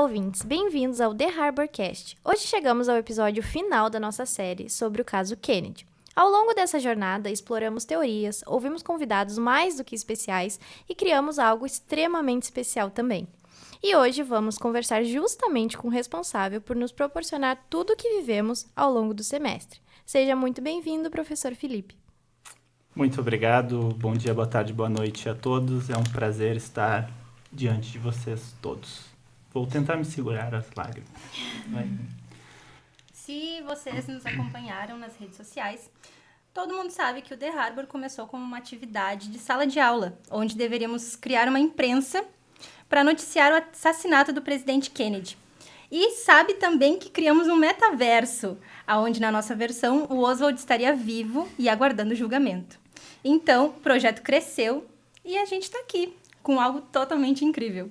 ouvintes, bem-vindos ao The Harborcast. Hoje chegamos ao episódio final da nossa série sobre o caso Kennedy. Ao longo dessa jornada, exploramos teorias, ouvimos convidados mais do que especiais e criamos algo extremamente especial também. E hoje vamos conversar justamente com o responsável por nos proporcionar tudo o que vivemos ao longo do semestre. Seja muito bem-vindo, professor Felipe. Muito obrigado, bom dia, boa tarde, boa noite a todos. É um prazer estar diante de vocês todos. Vou tentar me segurar as lágrimas. Vai. Se vocês nos acompanharam nas redes sociais, todo mundo sabe que o The Harbor começou como uma atividade de sala de aula, onde deveríamos criar uma imprensa para noticiar o assassinato do presidente Kennedy. E sabe também que criamos um metaverso, onde na nossa versão o Oswald estaria vivo e aguardando o julgamento. Então, o projeto cresceu e a gente está aqui, com algo totalmente incrível.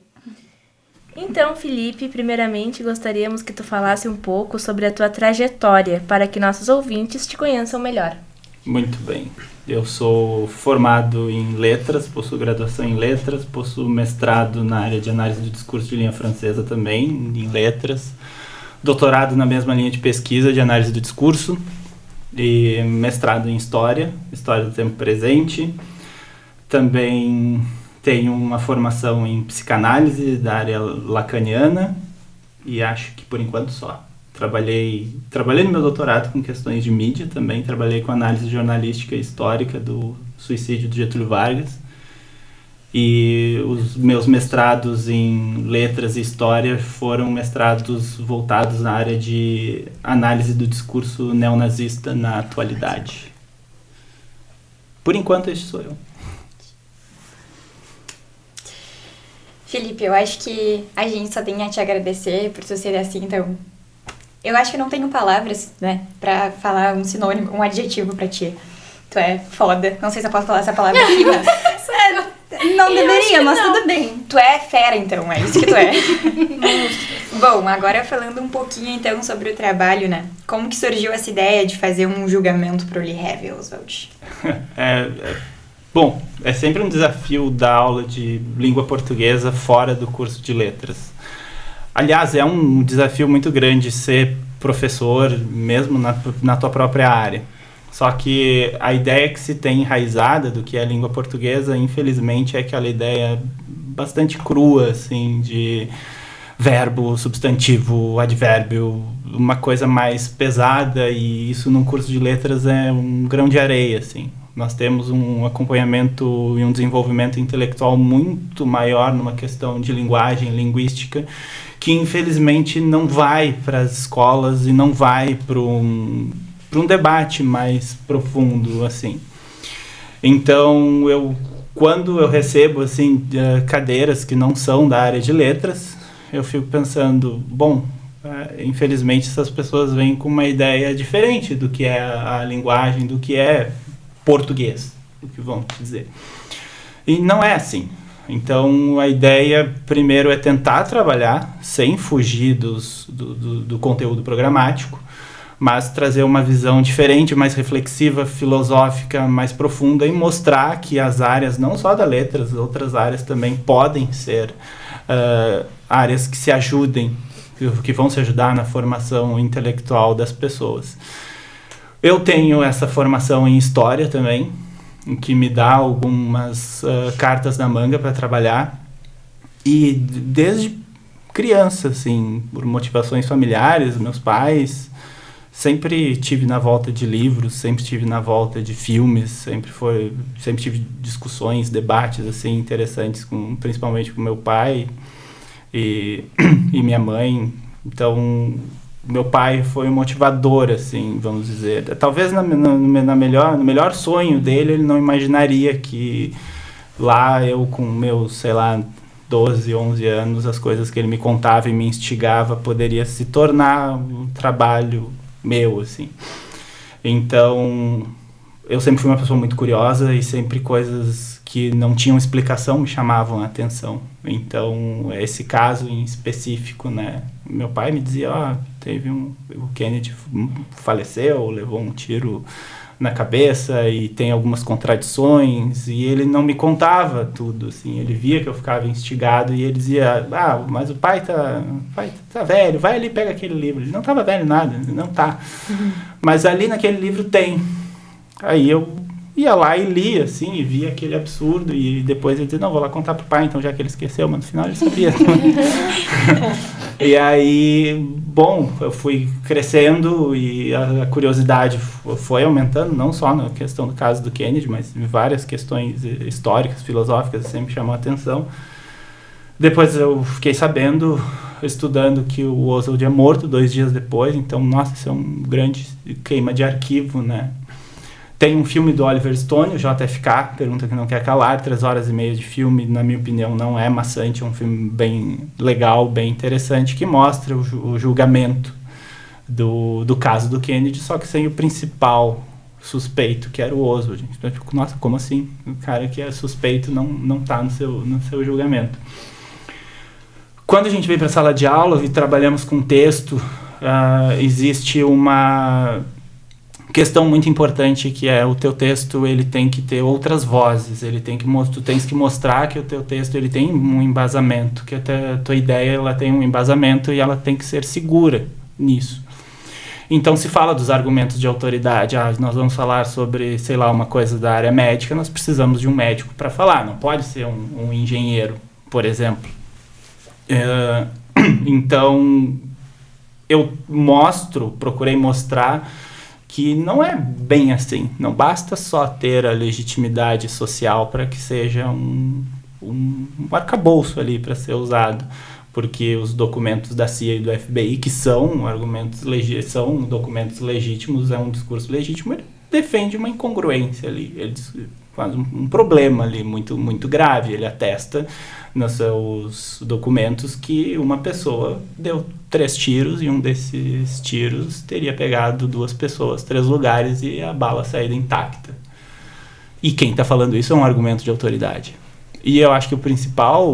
Então, Felipe, primeiramente gostaríamos que tu falasse um pouco sobre a tua trajetória, para que nossos ouvintes te conheçam melhor. Muito bem. Eu sou formado em letras, possuo graduação em letras, possuo mestrado na área de análise do discurso de língua francesa também, em letras, doutorado na mesma linha de pesquisa de análise do discurso e mestrado em história do tempo presente. Também tenho uma formação em psicanálise da área lacaniana e acho que por enquanto só. Trabalhei no meu doutorado com questões de mídia também, trabalhei com análise jornalística e histórica do suicídio de Getúlio Vargas. E os meus mestrados em letras e história foram mestrados voltados na área de análise do discurso neonazista na atualidade. Por enquanto, este sou eu. Felipe, eu acho que a gente só tem a te agradecer por tu ser assim, então... Eu acho que não tenho palavras, né, pra falar um sinônimo, um adjetivo pra ti. Tu é foda. Não sei se eu posso falar essa palavra aqui, mas... Não deveria, mas tudo bem. Tu é fera, então, é isso que tu é. Bom, agora falando um pouquinho, então, sobre o trabalho, né? Como que surgiu essa ideia de fazer um julgamento pro Lee Harvey Oswald? Bom, é sempre um desafio dar aula de língua portuguesa fora do curso de letras. Aliás, é um desafio muito grande ser professor, mesmo na tua própria área. Só que a ideia que se tem enraizada do que é a língua portuguesa, infelizmente, é aquela ideia bastante crua, assim, de verbo, substantivo, advérbio, uma coisa mais pesada, e isso num curso de letras é um grão de areia, assim. Nós temos um acompanhamento e um desenvolvimento intelectual muito maior numa questão de linguagem, linguística, que infelizmente não vai para as escolas e não vai para um debate mais profundo, assim. Então, quando eu recebo assim, cadeiras que não são da área de letras, eu fico pensando, bom, infelizmente essas pessoas vêm com uma ideia diferente do que é a linguagem, do que é português, o que vão dizer. E não é assim. Então, a ideia, primeiro, é tentar trabalhar sem fugir do conteúdo programático, mas trazer uma visão diferente, mais reflexiva, filosófica, mais profunda, e mostrar que as áreas, não só da letras, outras áreas também podem ser áreas que se ajudem, que vão se ajudar na formação intelectual das pessoas. Eu tenho essa formação em história também, que me dá algumas cartas na manga para trabalhar. E desde criança, assim, por motivações familiares, meus pais, sempre tive na volta de livros, sempre tive na volta de filmes, sempre tive discussões, debates assim interessantes, principalmente com meu pai e minha mãe. Então, meu pai foi um motivador, assim, vamos dizer. Talvez no melhor sonho dele, ele não imaginaria que lá eu, com meus, 12, 11 anos, as coisas que ele me contava e me instigava poderia se tornar um trabalho meu, assim. Então, eu sempre fui uma pessoa muito curiosa e sempre coisas que não tinham explicação me chamavam a atenção. Então, esse caso em específico, né? Meu pai me dizia, o Kennedy faleceu, levou um tiro na cabeça e tem algumas contradições, e ele não me contava tudo, assim, ele via que eu ficava instigado e ele dizia, mas o pai tá velho, vai ali, pega aquele livro. Ele não estava velho nada, não tá. Mas ali naquele livro tem. Aí eu ia lá e lia, assim, e via aquele absurdo, e depois ele dizia, não, vou lá contar pro pai, então, já que ele esqueceu, mas no final ele sabia. E aí, bom, eu fui crescendo e a curiosidade foi aumentando, não só na questão do caso do Kennedy, mas em várias questões históricas, filosóficas, sempre chamou a atenção. Depois eu fiquei sabendo, estudando, que o Oswald é morto 2 dias depois, então, nossa, isso é um grande queima de arquivo, né? Tem um filme do Oliver Stone, o JFK, Pergunta que Não Quer Calar, 3 horas e meia de filme, na minha opinião não é maçante, é um filme bem legal, bem interessante, que mostra o julgamento do caso do Kennedy, só que sem o principal suspeito, que era o Oswald. Eu fico, nossa, como assim? O cara que é suspeito não está no seu julgamento. Quando a gente veio para a sala de aula e trabalhamos com texto, existe uma questão muito importante, que é o teu texto, ele tem que ter outras vozes, tu tens que mostrar que o teu texto ele tem um embasamento, que a tua ideia ela tem um embasamento e ela tem que ser segura nisso. Então se fala dos argumentos de autoridade, nós vamos falar sobre, sei lá, uma coisa da área médica, nós precisamos de um médico para falar, não pode ser um engenheiro, por exemplo. Então eu procurei mostrar que não é bem assim. Não basta só ter a legitimidade social para que seja um arcabouço ali para ser usado. Porque os documentos da CIA e do FBI, que são documentos legítimos, é um discurso legítimo, ele defende uma incongruência ali. Ele faz um problema ali muito, muito grave. Ele atesta nos seus documentos que uma pessoa deu 3 tiros e um desses tiros teria pegado 2 pessoas, 3 lugares e a bala saída intacta. E quem está falando isso é um argumento de autoridade. E eu acho que a principal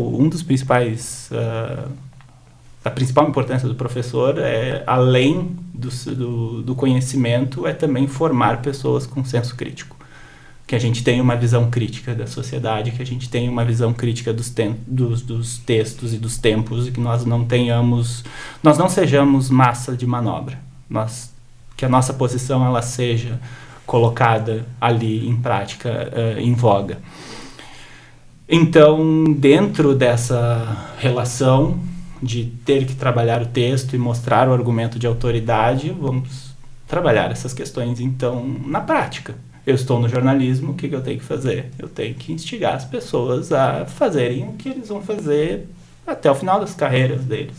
importância do professor é, além do conhecimento, é também formar pessoas com senso crítico. Que a gente tenha uma visão crítica da sociedade, que a gente tenha uma visão crítica dos textos e dos tempos, e que nós não sejamos massa de manobra, que a nossa posição ela seja colocada ali em prática, em voga. Então, dentro dessa relação de ter que trabalhar o texto e mostrar o argumento de autoridade, vamos trabalhar essas questões, então, na prática. Eu estou no jornalismo, o que eu tenho que fazer? Eu tenho que instigar as pessoas a fazerem o que eles vão fazer até o final das carreiras deles.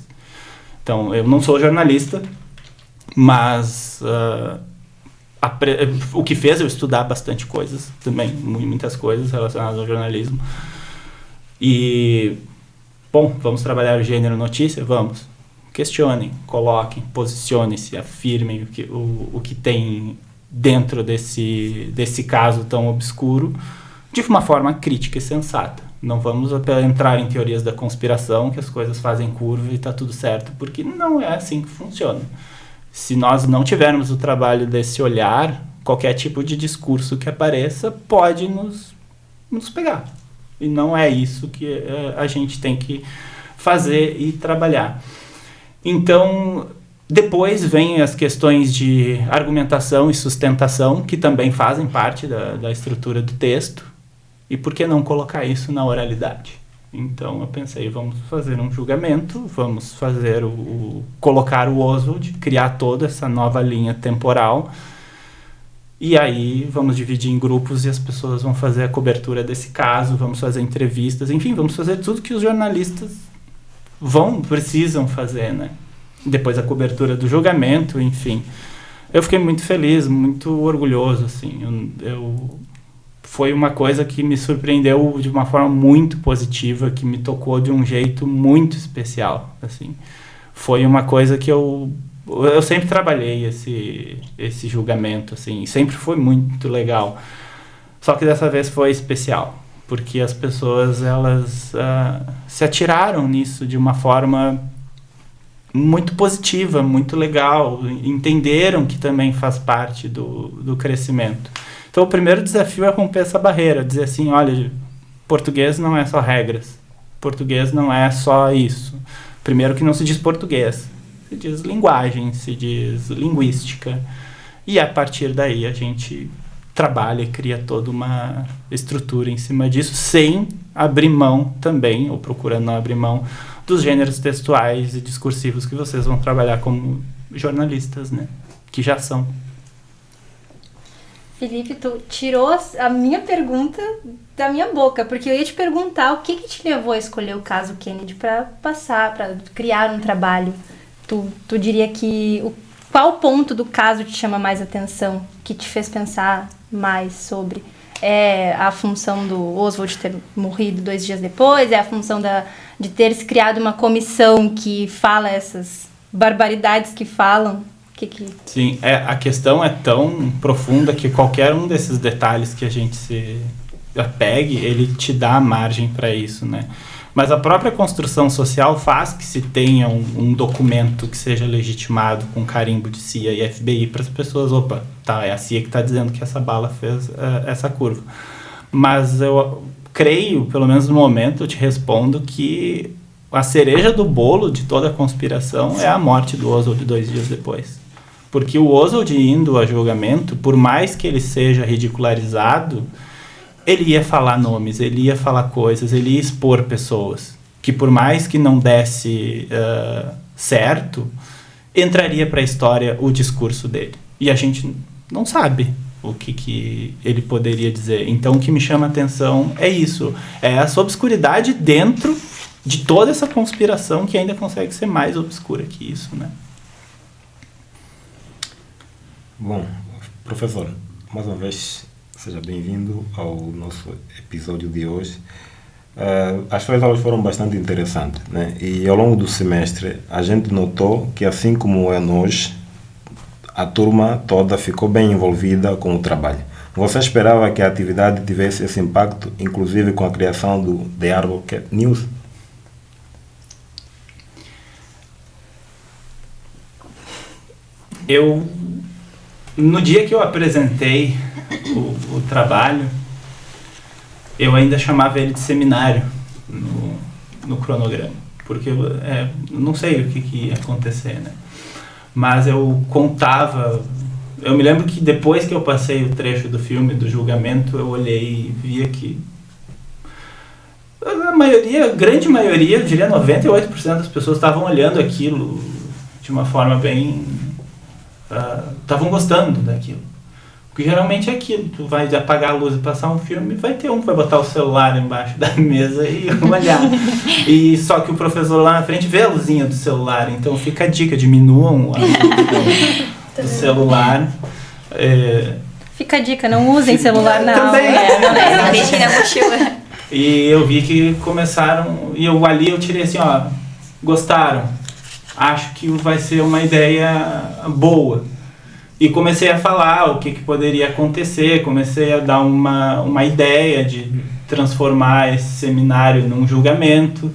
Então, eu não sou jornalista, mas o que fez eu estudar bastante coisas também, muitas coisas relacionadas ao jornalismo. E, bom, vamos trabalhar o gênero notícia? Vamos. Questionem, coloquem, posicionem-se, afirmem o que tem dentro desse caso tão obscuro, de uma forma crítica e sensata. Não vamos entrar em teorias da conspiração, que as coisas fazem curva e está tudo certo, porque não é assim que funciona. Se nós não tivermos o trabalho desse olhar, qualquer tipo de discurso que apareça pode nos pegar. E não é isso que a gente tem que fazer e trabalhar. Então, depois vem as questões de argumentação e sustentação, que também fazem parte da estrutura do texto. E por que não colocar isso na oralidade? Então eu pensei, vamos fazer um julgamento, vamos fazer colocar o Oswald, criar toda essa nova linha temporal. E aí vamos dividir em grupos e as pessoas vão fazer a cobertura desse caso, vamos fazer entrevistas, enfim, vamos fazer tudo que os jornalistas precisam fazer, né? Depois a cobertura do julgamento, enfim. Eu fiquei muito feliz, muito orgulhoso, assim. Foi uma coisa que me surpreendeu de uma forma muito positiva, que me tocou de um jeito muito especial, assim. Foi uma coisa que eu sempre trabalhei esse julgamento, assim, sempre foi muito legal. Só que dessa vez foi especial, porque as pessoas, elas se atiraram nisso de uma forma muito positiva, muito legal, entenderam que também faz parte do crescimento. Então o primeiro desafio é romper essa barreira, dizer assim, olha, português não é só regras, português não é só isso. Primeiro que não se diz português, se diz linguagem, se diz linguística, e a partir daí a gente trabalha e cria toda uma estrutura em cima disso, sem abrir mão também, ou procurando não abrir mão, dos gêneros textuais e discursivos que vocês vão trabalhar como jornalistas, né? Que já são. Felipe, tu tirou a minha pergunta da minha boca, porque eu ia te perguntar o que te levou a escolher o caso Kennedy para criar um trabalho. Tu diria que qual ponto do caso te chama mais atenção, que te fez pensar mais sobre? É a função do Oswald ter morrido 2 dias depois? É a função de ter se criado uma comissão que fala essas barbaridades que falam? Sim, a questão é tão profunda que qualquer um desses detalhes que a gente se apegue, ele te dá margem para isso, né? Mas a própria construção social faz que se tenha um documento que seja legitimado com carimbo de CIA e FBI para as pessoas, opa, tá, é a CIA que está dizendo que essa bala fez essa curva. Mas eu creio, pelo menos no momento, eu te respondo que a cereja do bolo de toda a conspiração é a morte do Oswald 2 dias depois. Porque o Oswald indo a julgamento, por mais que ele seja ridicularizado, ele ia falar nomes, ele ia falar coisas, ele ia expor pessoas. Que por mais que não desse certo, entraria para a história o discurso dele. E a gente não sabe o que ele poderia dizer. Então o que me chama a atenção é isso. É essa obscuridade dentro de toda essa conspiração que ainda consegue ser mais obscura que isso, né? Bom, professor, mais uma vez, seja bem-vindo ao nosso episódio de hoje. As suas aulas foram bastante interessantes, né? E ao longo do semestre a gente notou que, assim como é nós, a turma toda ficou bem envolvida com o trabalho. Você esperava que a atividade tivesse esse impacto, inclusive com a criação do The Harborcast News? No dia que eu apresentei o trabalho, eu ainda chamava ele de seminário no cronograma, porque eu não sei o que ia acontecer, né? Mas eu contava, eu me lembro que depois que eu passei o trecho do filme, do julgamento, eu olhei e via que a grande maioria, eu diria 98% das pessoas estavam olhando aquilo de uma forma bem... estavam gostando daquilo. Porque geralmente é aquilo, tu vai apagar a luz e passar um filme, vai ter um que vai botar o celular embaixo da mesa e olhar. E só que o professor lá na frente vê a luzinha do celular, então fica a dica, diminuam a luz do celular. Fica a dica, não usem celular na aula. Não deixem na mochila. E eu vi que começaram, e eu tirei assim, ó, gostaram, acho que vai ser uma ideia boa. E comecei a falar o que poderia acontecer, comecei a dar uma ideia de transformar esse seminário num julgamento.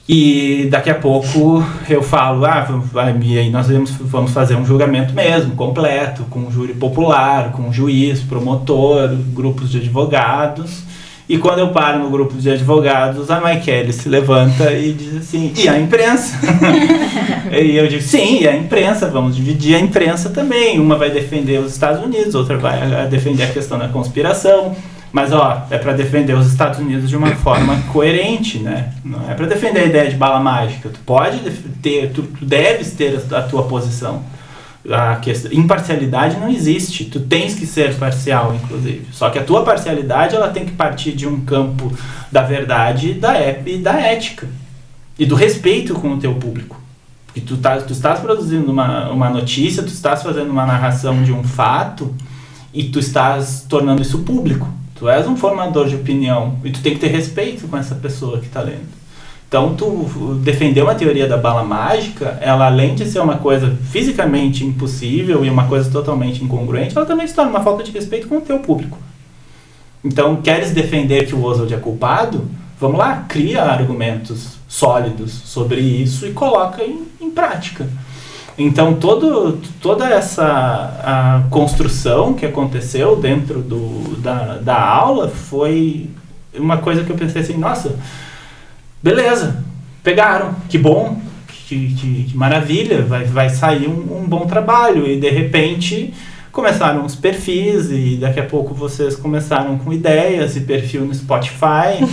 E daqui a pouco eu falo, e aí nós vamos fazer um julgamento mesmo, completo, com um júri popular, com um juiz, promotor, grupos de advogados. E quando eu paro no grupo de advogados, a Maikele se levanta e diz assim, e a imprensa? E eu digo, sim, e a imprensa, vamos dividir a imprensa também. Uma vai defender os Estados Unidos, outra vai defender a questão da conspiração. Mas, é para defender os Estados Unidos de uma forma coerente, né? Não é para defender a ideia de bala mágica. Tu pode ter, tu deves ter a tua posição. A questão, imparcialidade não existe, tu tens que ser parcial, inclusive. Só que a tua parcialidade ela tem que partir de um campo da verdade, e da ética e do respeito com o teu público. Porque tu estás produzindo uma notícia, tu estás fazendo uma narração de um fato e tu estás tornando isso público. Tu és um formador de opinião e tu tem que ter respeito com essa pessoa que está lendo. Então, tu defender uma teoria da bala mágica, ela além de ser uma coisa fisicamente impossível e uma coisa totalmente incongruente, ela também se torna uma falta de respeito com o teu público. Então, queres defender que o Oswald é culpado? Vamos lá, cria argumentos sólidos sobre isso e coloca em prática. Então, toda essa a construção que aconteceu dentro da aula foi uma coisa que eu pensei assim, nossa, beleza, pegaram, que bom, que maravilha, vai sair um bom trabalho. E, de repente, começaram os perfis e daqui a pouco vocês começaram com ideias e perfil no Spotify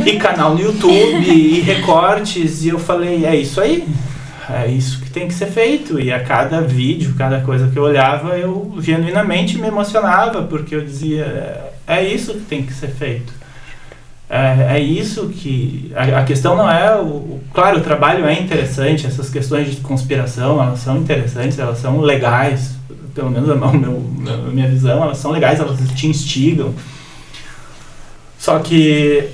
e canal no YouTube e recortes. E eu falei, é isso aí. É isso que tem que ser feito. E a cada vídeo, cada coisa que eu olhava, eu genuinamente me emocionava, porque eu dizia, é isso que tem que ser feito. É isso que... A questão não é... Claro, o trabalho é interessante, essas questões de conspiração, elas são interessantes, elas são legais, pelo menos a minha visão, elas são legais, elas te instigam. Só que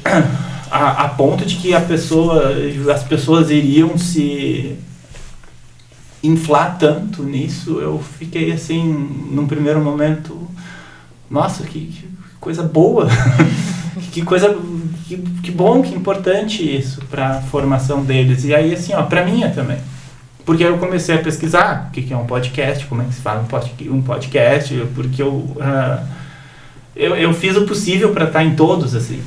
a ponto de que as pessoas iriam se inflar tanto nisso, eu fiquei assim, num primeiro momento, nossa, que coisa boa, que coisa, que bom, que importante isso para a formação deles. E aí, assim, para mim também. Porque eu comecei a pesquisar o que é um podcast, como é que se fala um podcast, porque eu fiz o possível para estar em todos, assim,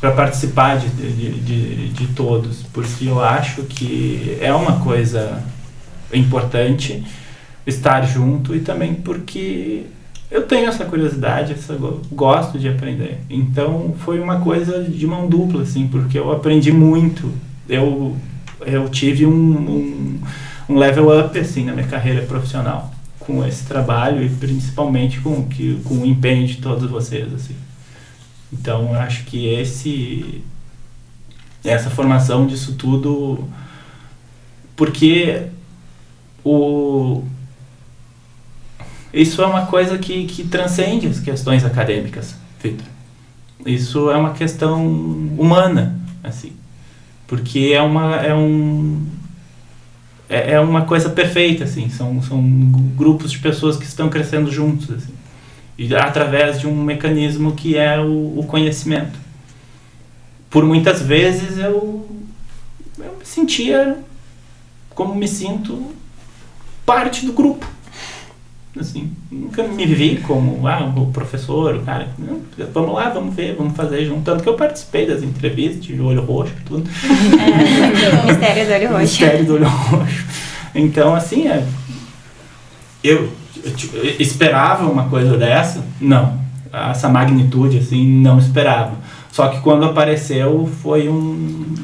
para participar de todos, porque eu acho que é uma coisa importante estar junto e também porque eu tenho essa curiosidade, gosto de aprender. Então foi uma coisa de mão dupla, assim, porque eu aprendi muito. Eu tive um level up, assim, na minha carreira profissional com esse trabalho e principalmente com o empenho de todos vocês, assim. Então eu acho que essa formação disso tudo, porque isso é uma coisa que transcende as questões acadêmicas, Vitor. Isso é uma questão humana, assim, porque é uma coisa perfeita, assim, são grupos de pessoas que estão crescendo juntos, assim, e através de um mecanismo que é o conhecimento. Por muitas vezes eu me sentia como me sinto parte do grupo. Assim, nunca me vi como o professor, o cara, não, vamos lá, vamos ver, vamos fazer junto. Tanto que eu participei das entrevistas de olho roxo e tudo. O mistério do olho roxo. Mistério do olho roxo. Então, assim, eu esperava uma coisa dessa? Não. Essa magnitude, assim, não esperava. Só que quando apareceu, foi um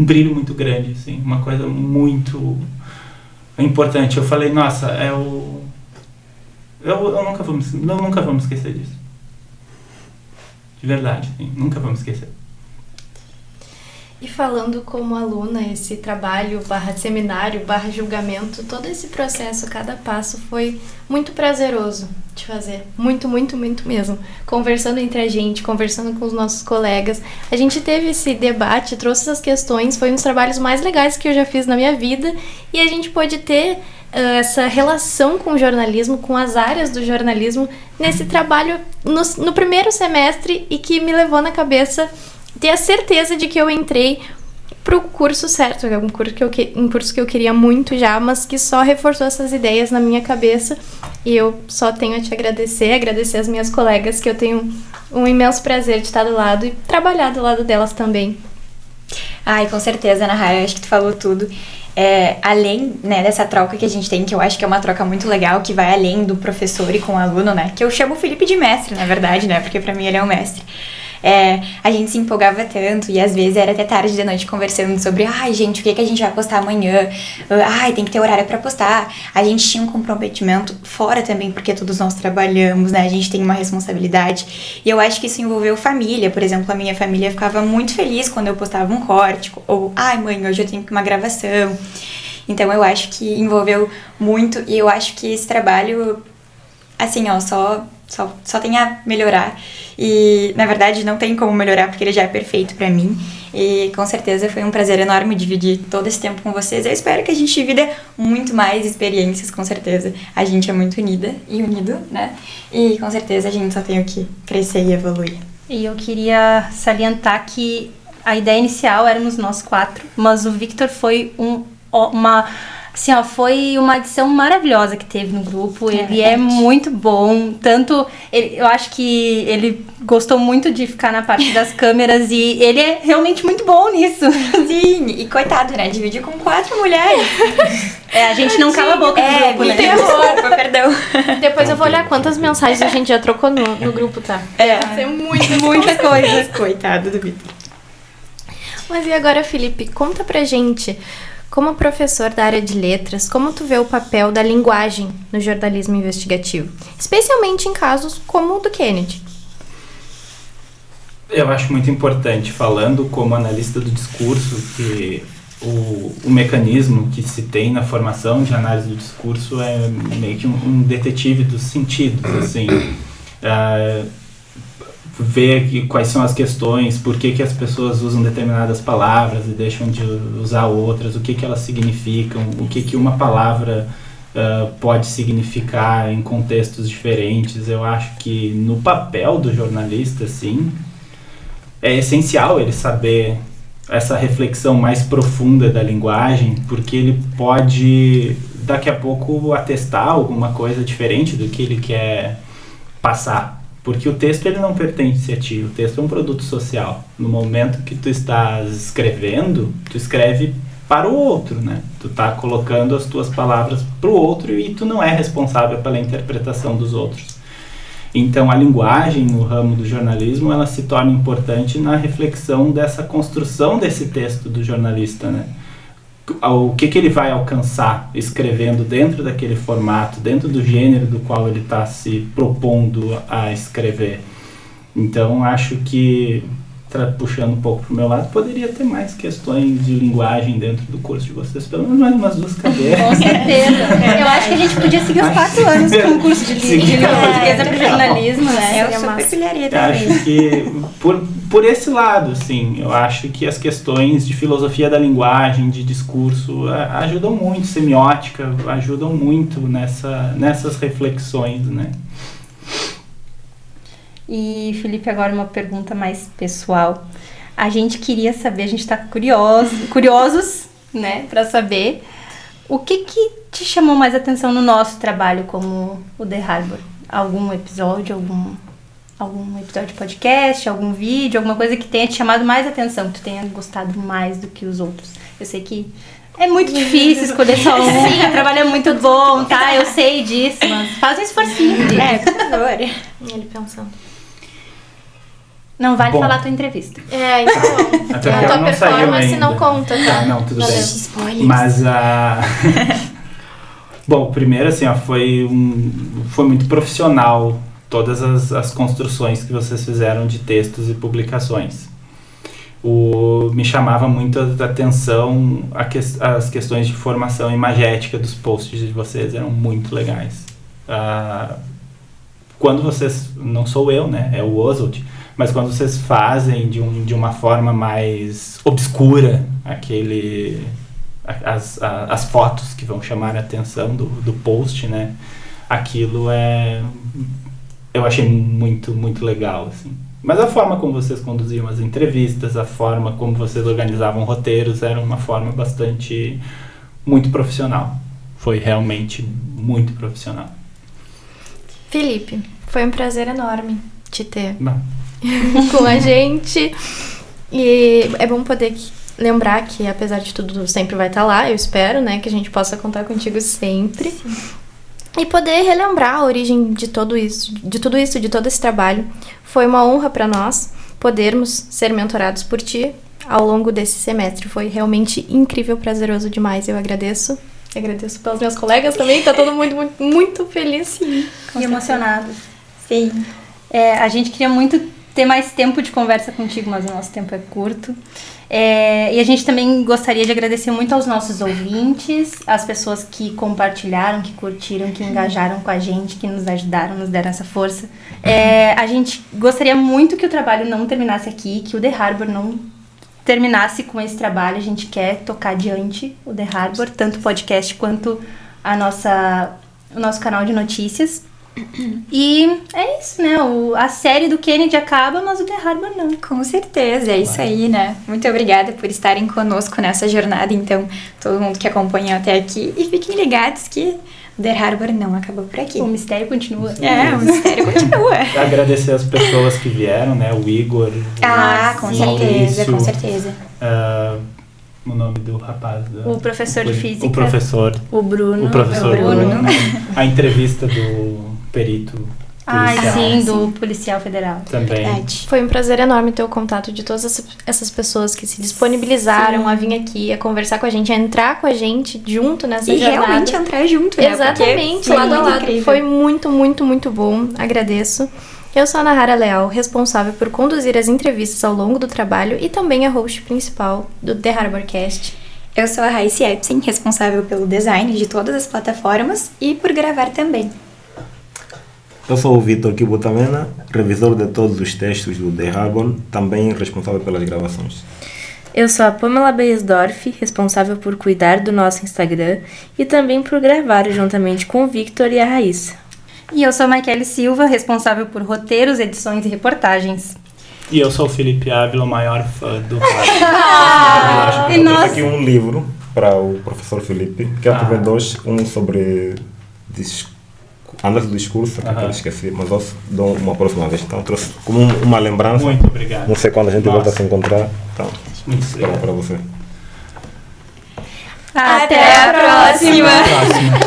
brilho muito grande, assim, uma coisa muito importante. Eu falei, nossa, eu nunca vou me esquecer disso. De verdade, assim, nunca vou me esquecer. E falando como aluna, esse trabalho /seminário /julgamento, todo esse processo, cada passo foi muito prazeroso de fazer. Muito, muito, muito mesmo. Conversando entre a gente, conversando com os nossos colegas. A gente teve esse debate, trouxe essas questões, foi um dos trabalhos mais legais que eu já fiz na minha vida. E a gente pôde ter essa relação com o jornalismo, com as áreas do jornalismo, nesse trabalho no primeiro semestre e que me levou na cabeça ter a certeza de que eu entrei pro curso certo, é um curso que eu queria muito já, mas que só reforçou essas ideias na minha cabeça, e eu só tenho a te agradecer as minhas colegas, que eu tenho um imenso prazer de estar do lado e trabalhar do lado delas também. Ai, com certeza, Ana Rara, acho que tu falou tudo. Além, né, dessa troca que a gente tem, que eu acho que é uma troca muito legal, que vai além do professor e com o aluno, né, que eu chamo o Felipe de mestre, na verdade, né, porque pra mim ele é um mestre. A gente se empolgava tanto e às vezes era até tarde da noite conversando sobre gente, o que a gente vai postar amanhã, tem que ter horário pra postar. A gente tinha um comprometimento fora também, porque todos nós trabalhamos, né, a gente tem uma responsabilidade, e eu acho que isso envolveu família. Por exemplo, a minha família ficava muito feliz quando eu postava um corte, ou mãe, hoje eu tenho uma gravação. Então eu acho que envolveu muito, e eu acho que esse trabalho, assim, só tem a melhorar. E, na verdade, não tem como melhorar, porque ele já é perfeito pra mim. E, com certeza, foi um prazer enorme dividir todo esse tempo com vocês. Eu espero que a gente divida muito mais experiências, com certeza. A gente é muito unida e unido, né? E, com certeza, a gente só tem o que crescer e evoluir. E eu queria salientar que a ideia inicial éramos nós 4, mas o Victor foi foi uma adição maravilhosa que teve no grupo. Ele é muito bom, eu acho que ele gostou muito de ficar na parte das câmeras e ele é realmente muito bom nisso. Sim, e coitado, né? Dividir com 4 mulheres. A gente não cala a boca no grupo, né? Desculpa, perdão. Depois eu vou olhar quantas mensagens a gente já trocou no grupo, tá? É muita coisa. Coitado do Vitor. Mas e agora, Felipe, conta pra gente, como professor da área de letras, como tu vê o papel da linguagem no jornalismo investigativo? Especialmente em casos como o do Kennedy. Eu acho muito importante, falando como analista do discurso, que o mecanismo que se tem na formação de análise do discurso é meio que um detetive dos sentidos, assim. Ver aqui quais são as questões, por que as pessoas usam determinadas palavras e deixam de usar outras, o que elas significam, o que uma palavra pode significar em contextos diferentes. Eu acho que no papel do jornalista, sim, é essencial ele saber essa reflexão mais profunda da linguagem, porque ele pode, daqui a pouco, atestar alguma coisa diferente do que ele quer passar. Porque o texto ele não pertence a ti, o texto é um produto social. No momento que tu estás escrevendo, tu escreve para o outro, né? Tu tá colocando as tuas palavras para o outro e tu não é responsável pela interpretação dos outros. Então a linguagem no ramo do jornalismo, ela se torna importante na reflexão dessa construção desse texto do jornalista, né? O que ele vai alcançar escrevendo dentro daquele formato, dentro do gênero do qual ele está se propondo a escrever. Então, acho que, puxando um pouco para o meu lado, poderia ter mais questões de linguagem dentro do curso de vocês, pelo menos mais umas 2 cadeiras. Com certeza. Eu acho que a gente podia seguir os 4 anos com o curso de língua portuguesa para jornalismo, né? Eu sou peculiaria também. Acho que, por esse lado, assim, eu acho que as questões de filosofia da linguagem, de discurso, ajudam muito, semiótica, ajudam muito nessas reflexões, né? E, Felipe, agora uma pergunta mais pessoal. A gente queria saber, a gente está curiosos, né, para saber o que te chamou mais atenção no nosso trabalho como o The Harbor? Algum episódio, algum episódio de podcast, algum vídeo, alguma coisa que tenha te chamado mais atenção, que tu tenha gostado mais do que os outros? Eu sei que é muito difícil escolher só um, o trabalho é muito bom, tá? Eu sei disso, mas faz um esforcinho. Por favor. Ele pensando. Não vale falar a tua entrevista. Então. Até A tua performance não conta, tá? Não, tudo bem. Spoilers. Mas Bom, primeiro assim, foi muito profissional todas as construções que vocês fizeram de textos e publicações. Me chamava muito a atenção as questões de formação imagética dos posts de vocês, eram muito legais. Quando vocês, não sou eu, né, é o Oswald, mas quando vocês fazem de uma forma mais obscura as fotos que vão chamar a atenção do post, né, aquilo eu achei muito, muito legal, assim. Mas a forma como vocês conduziam as entrevistas, a forma como vocês organizavam roteiros, era uma forma muito profissional. Foi realmente muito profissional. Felipe, foi um prazer enorme te ter Bom. com a gente. E é bom poder lembrar que, apesar de tudo, sempre vai estar lá. Eu espero, né, que a gente possa contar contigo sempre. Sim. E poder relembrar a origem de tudo isso, de todo esse trabalho. Foi uma honra para nós podermos ser mentorados por ti ao longo desse semestre. Foi realmente incrível, prazeroso demais. Eu agradeço. Agradeço pelos meus colegas também. Tá todo mundo muito, muito feliz. Sim, e emocionado. Sim. A gente queria muito ter mais tempo de conversa contigo, mas o nosso tempo é curto. E a gente também gostaria de agradecer muito aos nossos ouvintes, às pessoas que compartilharam, que curtiram, que engajaram com a gente, que nos ajudaram, nos deram essa força. A gente gostaria muito que o trabalho não terminasse aqui, que o The Harbor não terminasse com esse trabalho. A gente quer tocar adiante o The Harbor, tanto o podcast quanto o nosso canal de notícias. E é isso, né? A série do Kennedy acaba, mas o The Harbor não. Com certeza, é isso aí, né? Muito obrigada por estarem conosco nessa jornada, então, todo mundo que acompanhou até aqui. E fiquem ligados que o The Harbor não acabou por aqui. O mistério continua. O mistério continua. Agradecer as pessoas que vieram, né? O Igor, Com o certeza, Maurício, com certeza. o nome do rapaz. O professor de física. O professor. O Bruno. O professor o Bruno. Bruno. A entrevista do perito policial. Sim, do policial federal. Também. Verdade. Foi um prazer enorme ter o contato de todas essas pessoas que se disponibilizaram a vir aqui, a conversar com a gente, a entrar com a gente junto nessa E jornada. realmente entrar junto, né? Exatamente, Porque foi lado a muito lado. incrível. Foi muito, muito, muito bom. Agradeço. Eu sou a Nahara Leal, responsável por conduzir as entrevistas ao longo do trabalho e também a host principal do The Harborcast. Eu sou a Raíssa Epstein, responsável pelo design de todas as plataformas e por gravar também. Eu sou o Vitor Kibutamena, revisor de todos os textos do The Harbor, também responsável pelas gravações. Eu sou a Pamela Beiersdorf, responsável por cuidar do nosso Instagram e também por gravar juntamente com o Victor e a Raíssa. E eu sou a Maikele Silva, responsável por roteiros, edições e reportagens. E eu sou o Felipe Ávila, o maior fã do Harbor. Eu trouxe aqui um livro para o professor Felipe, que é também dois, um sobre análise do discurso, que eu esqueci, mas eu dou uma próxima vez. Então trouxe como uma lembrança. Muito obrigado. Não sei quando a gente volta a se encontrar. Então, Muito obrigado. para você. Até a próxima! Próximo.